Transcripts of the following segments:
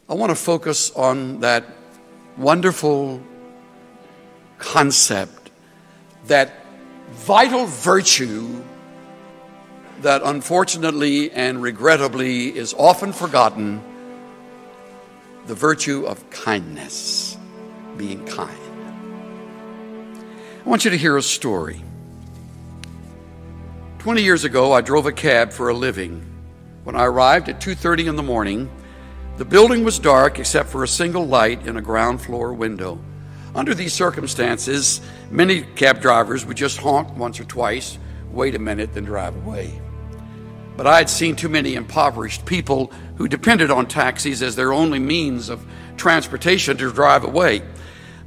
I want to focus on that wonderful concept, that vital virtue that unfortunately and regrettably is often forgotten, the virtue of kindness, being kind. I want you to hear a story. 20 years ago, I drove a cab for a living. When I arrived at 2:30 in the morning, the building was dark except for a single light in a ground floor window. Under these circumstances, many cab drivers would just honk once or twice, wait a minute, then drive away. But I had seen too many impoverished people who depended on taxis as their only means of transportation to drive away.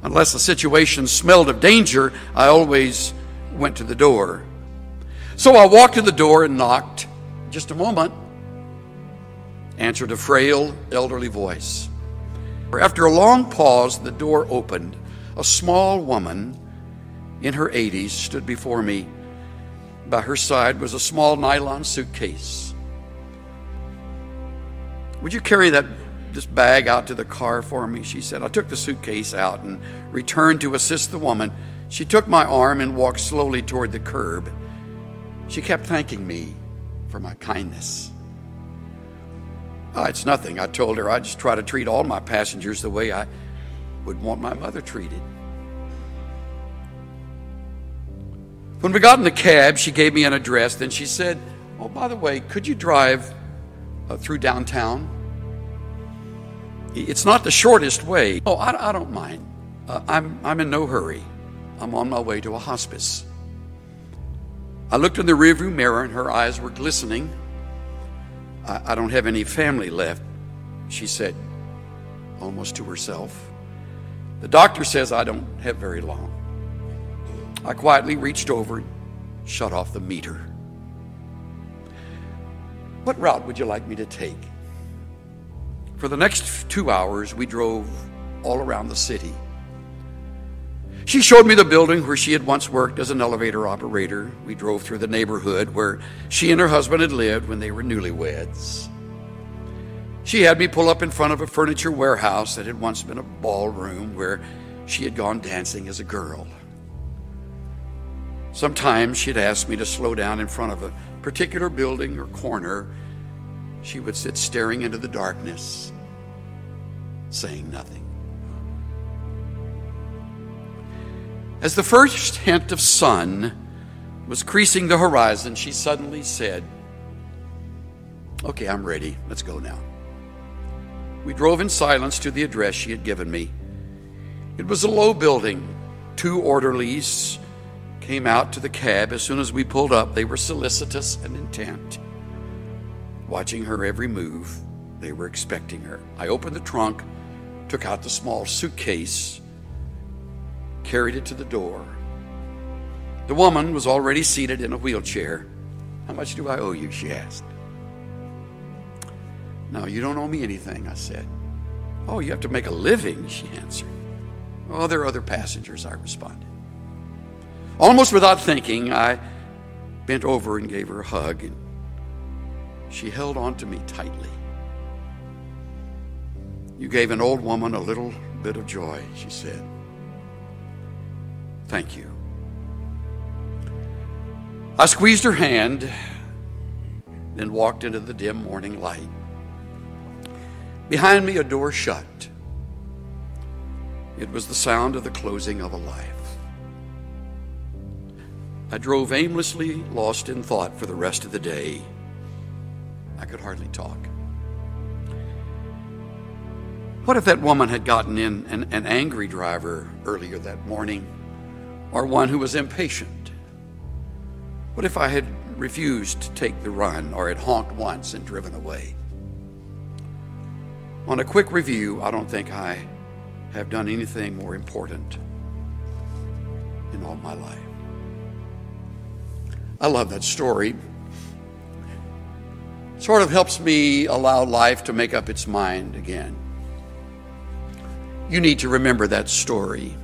Unless the situation smelled of danger, I always went to the door. So I walked to the door and knocked. Just a moment, answered a frail, elderly voice. After a long pause, the door opened. A small woman in her 80s stood before me. By her side was a small nylon suitcase. "Would you carry this bag out to the car for me?" she said. I took the suitcase out and returned to assist the woman. She took my arm and walked slowly toward the curb. She kept thanking me for my kindness. "Oh, it's nothing," I told her. "I just try to treat all my passengers the way I would want my mother treated." When we got in the cab, she gave me an address. Then she said, "Oh, by the way, could you drive through downtown? It's not the shortest way." "Oh, I don't mind. I'm in no hurry. I'm on my way to a hospice." I looked in the rearview mirror and her eyes were glistening. I don't have any family left," she said, almost to herself. "The doctor says I don't have very long." I quietly reached over and shut off the meter. "What route would you like me to take?" For the next 2 hours, we drove all around the city. She showed me the building where she had once worked as an elevator operator. We drove through the neighborhood where she and her husband had lived when they were newlyweds. She had me pull up in front of a furniture warehouse that had once been a ballroom where she had gone dancing as a girl. Sometimes she'd ask me to slow down in front of a particular building or corner. She would sit staring into the darkness, saying nothing. As the first hint of sun was creasing the horizon, she suddenly said, "Okay, I'm ready. Let's go now." We drove in silence to the address she had given me. It was a low building. 2 orderlies came out to the cab. As soon as we pulled up, they were solicitous and intent, watching her every move. They were expecting her. I opened the trunk, took out the small suitcase, carried it to the door. The woman was already seated in a wheelchair. "How much do I owe you?" she asked. "No, you don't owe me anything," I said. "Oh, you have to make a living," she answered. "Oh, there are other passengers," I responded. Almost without thinking, I bent over and gave her a hug, and she held on to me tightly. "You gave an old woman a little bit of joy," she said. "Thank you." I squeezed her hand, then walked into the dim morning light. Behind me, a door shut. It was the sound of the closing of a life. I drove aimlessly, lost in thought for the rest of the day. I could hardly talk. What if that woman had gotten in an angry driver earlier that morning, or one who was impatient? What if I had refused to take the run, or had honked once and driven away? On a quick review, I don't think I have done anything more important in all my life. I love that story. It sort of helps me allow life to make up its mind again. You need to remember that story.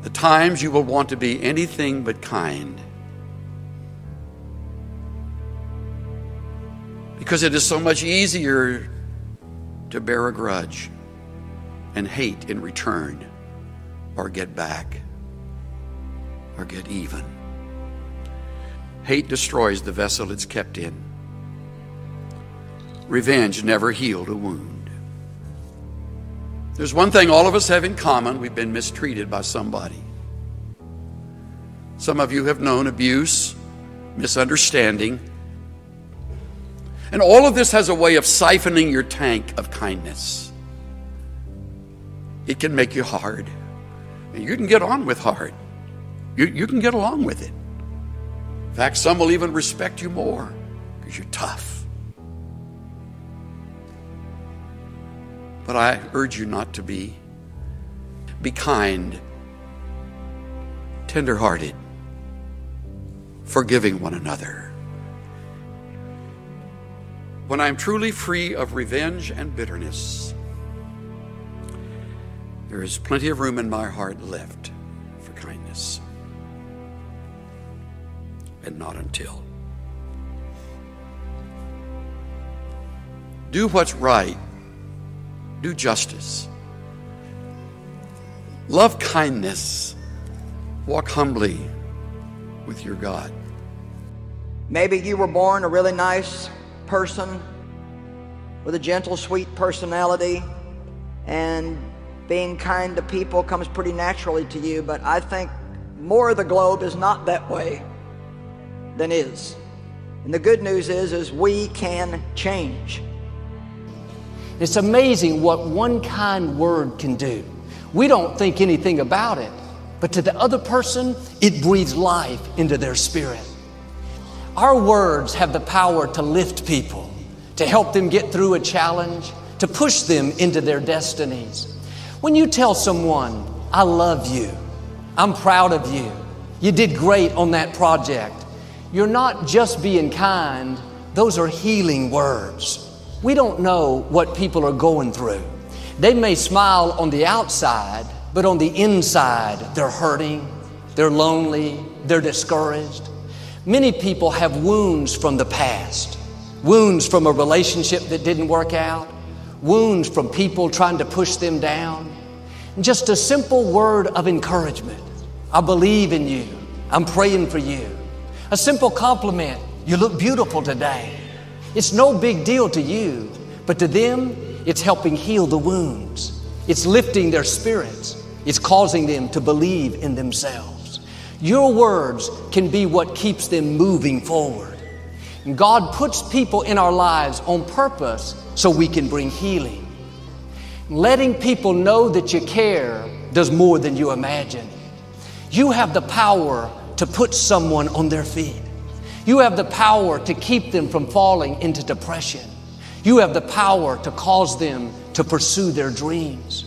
The times you will want to be anything but kind, because it is so much easier to bear a grudge and hate in return, or get back, or get even. Hate destroys the vessel it's kept in. Revenge never healed a wound. There's one thing all of us have in common: we've been mistreated by somebody. Some of you have known abuse, misunderstanding, and all of this has a way of siphoning your tank of kindness. It can make you hard, and you can get on with hard. You can get along with it. In fact, some will even respect you more because you're tough. But I urge you not to be. Be kind, tender-hearted, forgiving one another. When I'm truly free of revenge and bitterness, there is plenty of room in my heart left for kindness. And not until. Do what's right. Do justice. Love kindness. Walk humbly with your God. Maybe you were born a really nice person with a gentle, sweet personality, and being kind to people comes pretty naturally to you, but I think more of the globe is not that way than is. And the good news is we can change. It's amazing what one kind word can do. We don't think anything about it, but to the other person, it breathes life into their spirit. Our words have the power to lift people, to help them get through a challenge, to push them into their destinies. When you tell someone, "I love you, I'm proud of you, you did great on that project," you're not just being kind, those are healing words. We don't know what people are going through. They may smile on the outside, but on the inside, they're hurting, they're lonely, they're discouraged. Many people have wounds from the past, wounds from a relationship that didn't work out, wounds from people trying to push them down. And just a simple word of encouragement: "I believe in you, I'm praying for you." A simple compliment: "You look beautiful today." It's no big deal to you, but to them, it's helping heal the wounds. It's lifting their spirits. It's causing them to believe in themselves. Your words can be what keeps them moving forward. And God puts people in our lives on purpose so we can bring healing. Letting people know that you care does more than you imagine. You have the power to put someone on their feet. You have the power to keep them from falling into depression. You have the power to cause them to pursue their dreams.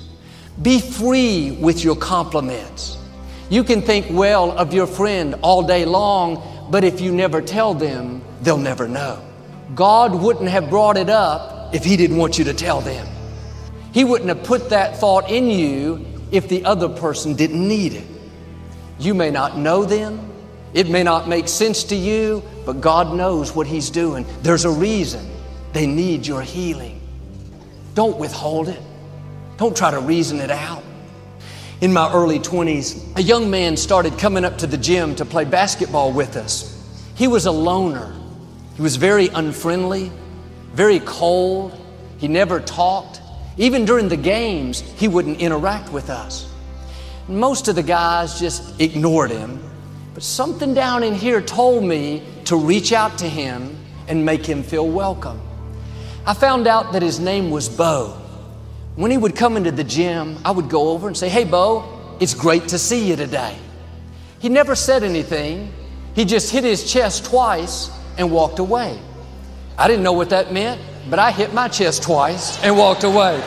Be free with your compliments. You can think well of your friend all day long, but if you never tell them, they'll never know. God wouldn't have brought it up if He didn't want you to tell them. He wouldn't have put that thought in you if the other person didn't need it. You may not know them. It may not make sense to you, but God knows what He's doing. There's a reason they need your healing. Don't withhold it. Don't try to reason it out. In my early 20s, a young man started coming up to the gym to play basketball with us. He was a loner. He was very unfriendly, very cold. He never talked. Even during the games, he wouldn't interact with us. Most of the guys just ignored him. But something down in here told me to reach out to him and make him feel welcome. I found out that his name was Bo. When he would come into the gym, I would go over and say, "Hey, Bo, it's great to see you today." He never said anything. He just hit his chest twice and walked away. I didn't know what that meant, but I hit my chest twice and walked away.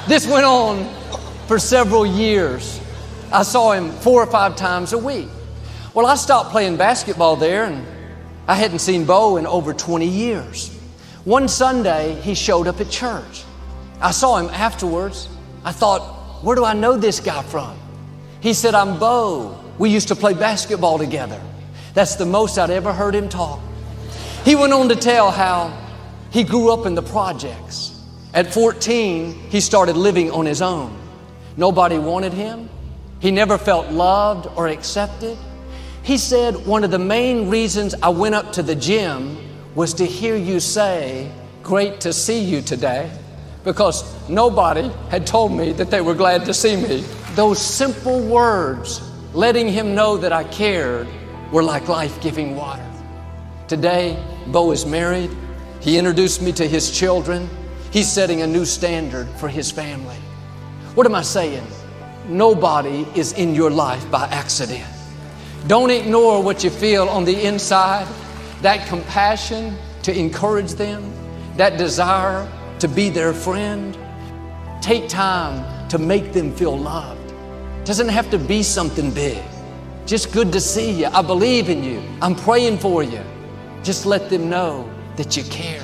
This went on for several years. I saw him 4 or 5 times a week. Well, I stopped playing basketball there, and I hadn't seen Bo in over 20 years. One Sunday, he showed up at church. I saw him afterwards. I thought, where do I know this guy from? He said, "I'm Bo. We used to play basketball together." That's the most I'd ever heard him talk. He went on to tell how he grew up in the projects. At 14, he started living on his own. Nobody wanted him. He never felt loved or accepted. He said, one of the main reasons I went up to the gym was to hear you say, "Great to see you today," because nobody had told me that they were glad to see me. Those simple words, letting him know that I cared, were like life-giving water. Today, Bo is married. He introduced me to his children. He's setting a new standard for his family. What am I saying? Nobody is in your life by accident. Don't ignore what you feel on the inside, that compassion to encourage them, that desire to be their friend. Take time to make them feel loved. Doesn't have to be something big. Just good to see you. I believe in you. I'm praying for you. Just let them know that you care.